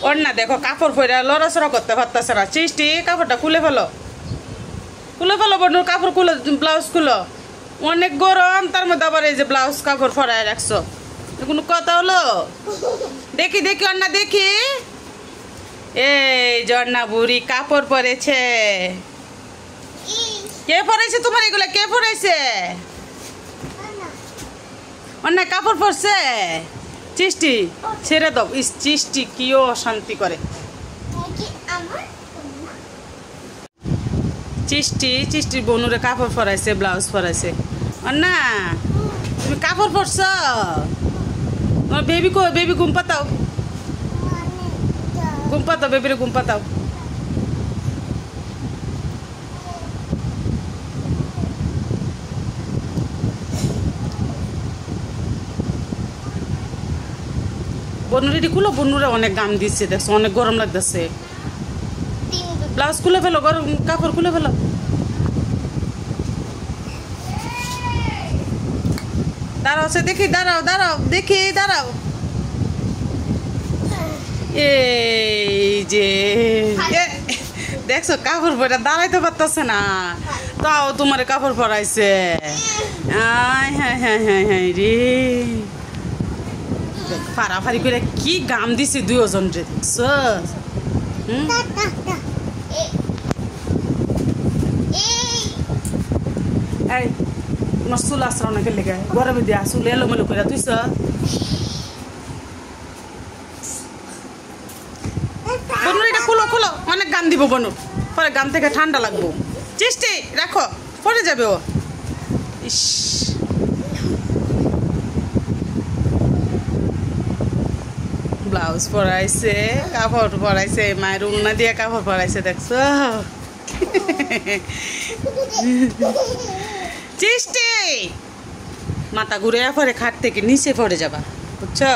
ওর না দেখো কাপড় পরে লড়াচড়া করতে পারতেছে না। সৃষ্টি কাপড়টা খুলে ফেলো, খুলে ফেলো বন্ধু, কাপড় খুলে, ব্লাউজ খুলো। অনেক গরম, তার মধ্যে আবার এই যে ব্লাউজ কাপড় ফরায় রাখছো, কোনো কথা হলো? দেখি দেখি অন্না দেখি, এই জন্না বুড়ি কাপড় পরেছে। কে পরেছে তোমার এগুলা, কে পরেছে? অন্না কাপড় পরছে। সৃষ্টি ছেড়ে দাও, সৃষ্টি কিও অশান্তি করে। চিষ্টির বনুরে কাপড় পরাইছে, ব্লাউজ পরাইছে। না তুমি কাপড় পরছ? তোমার বেবি কো? বেবি ঘুম পাতাও, ঘুম পাতাও, বেবিরে ঘুম পাতাও। বনুরে খুলো, বনুরে অনেক গাম দিচ্ছে দেখছো, অনেক গরম লাগতেছে। ব্লাউজ খুলে ফেলো, গরম কাপড় খুলে ফেলো। দাঁড়াও সে দেখি, দাঁড়াও দাঁড়াও দেখি, দাঁড়াও। এই যে দেখছো কাপড় পরে দাঁড়াইতে পারতেছে না, তাও তোমার কাপড় পরাইছে। হ্যাঁ হ্যাঁ হ্যাঁ হ্যাঁ রে, ফাড়াফাড়ি করে কি গাম দিছে দুজন রে, দেখছো? এই তোমার চুল আসরা অনেকের লেগে গরমে দিয়া চুল এলোমেলো করে তুইছ। বনুর এটা খুলো খুলো, অনেক গান দিব বনুর, পরে গান থেকে ঠান্ডা লাগবো। চেষ্টি রাখো, পরে যাবে ও। ইস ব্লাউজ পরাইছে, কাপড় পরাইছে, মায়ের উন্না দিয়ে কাপড় পরাইছে, দেখছো? চেষ্টি মাথা ঘুরে পরে খাট থেকে নিচে পড়ে যাবা, বুঝছো?